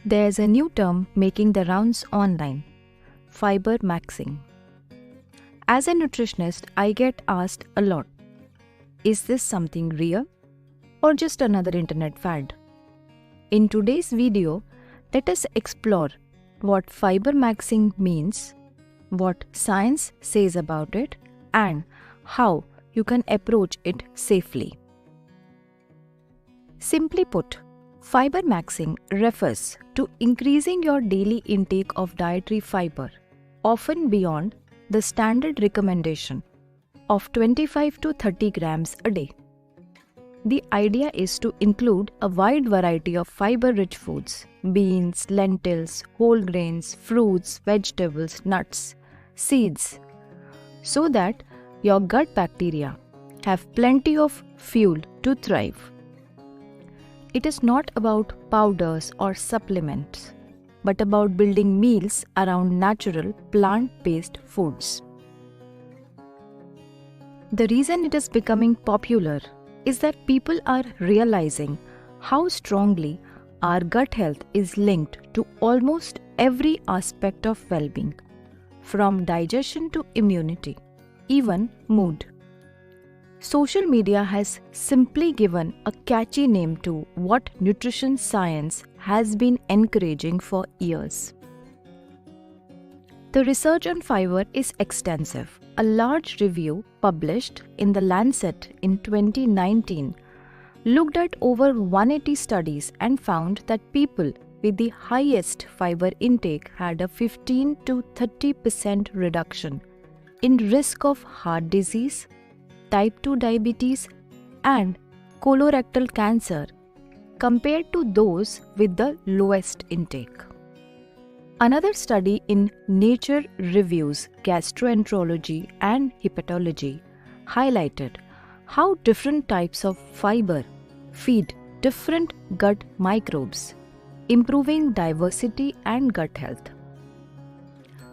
There's a new term making the rounds online: fiber maxing. As a nutritionist, I get asked a lot, is this something real or just another internet fad? In today's video, let us explore what fiber maxing means, what science says about it, and how you can approach it safely. Simply put, fiber maxing refers to increasing your daily intake of dietary fiber, often beyond the standard recommendation of 25 to 30 grams a day. The idea is to include a wide variety of fiber-rich foods: beans, lentils, whole grains, fruits, vegetables, nuts, seeds, so that your gut bacteria have plenty of fuel to thrive. It is not about powders or supplements, but about building meals around natural plant-based foods. The reason it is becoming popular is that people are realizing how strongly our gut health is linked to almost every aspect of well-being, from digestion to immunity, even mood. Social media has simply given a catchy name to what nutrition science has been encouraging for years. The research on fiber is extensive. A large review published in The Lancet in 2019 looked at over 180 studies and found that people with the highest fiber intake had a 15 to 30% reduction in risk of heart disease, type 2 diabetes, and colorectal cancer compared to those with the lowest intake. Another study in Nature Reviews Gastroenterology and Hepatology highlighted how different types of fiber feed different gut microbes, improving diversity and gut health.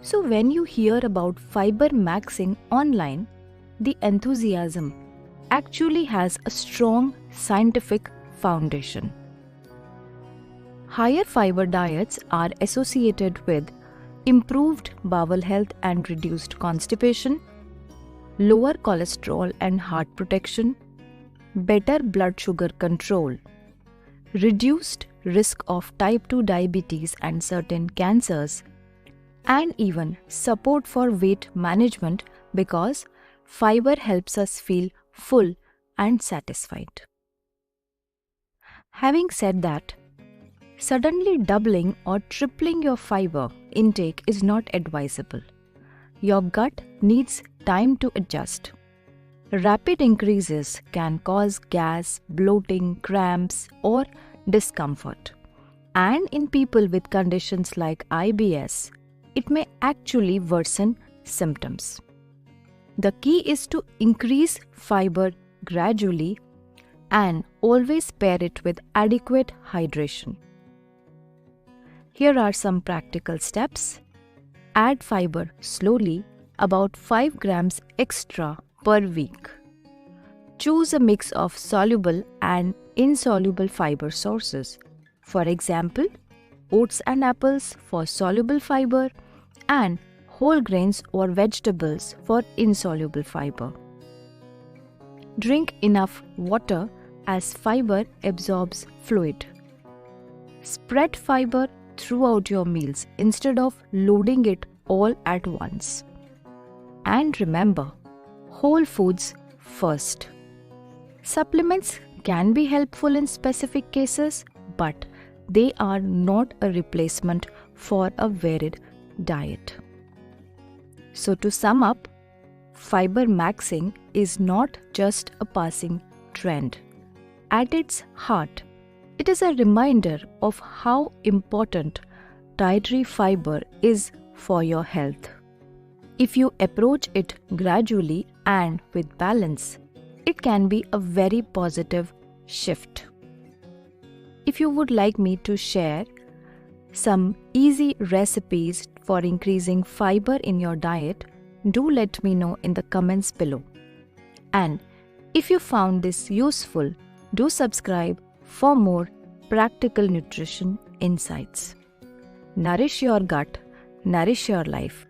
So when you hear about fiber maxing online, the enthusiasm actually has a strong scientific foundation. Higher fiber diets are associated with improved bowel health and reduced constipation, lower cholesterol and heart protection, better blood sugar control, reduced risk of type 2 diabetes and certain cancers, and even support for weight management because fiber helps us feel full and satisfied. Having said that, suddenly doubling or tripling your fiber intake is not advisable. Your gut needs time to adjust. Rapid increases can cause gas, bloating, cramps, or discomfort. And in people with conditions like IBS, it may actually worsen symptoms. The key is to increase fiber gradually and always pair it with adequate hydration. Here are some practical steps. Add fiber slowly, about 5 grams extra per week. Choose a mix of soluble and insoluble fiber sources. For example, oats and apples for soluble fiber and whole grains or vegetables for insoluble fiber. Drink enough water as fiber absorbs fluid. Spread fiber throughout your meals instead of loading it all at once. And remember, whole foods first. Supplements can be helpful in specific cases, but they are not a replacement for a varied diet. So to sum up, fiber maxing is not just a passing trend. At its heart, it is a reminder of how important dietary fiber is for your health. If you approach it gradually and with balance, it can be a very positive shift. If you would like me to share some easy recipes for increasing fiber in your diet, do let me know in the comments below. And if you found this useful, do subscribe for more practical nutrition insights. Nourish your gut, nourish your life.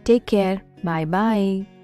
Take care. Bye bye.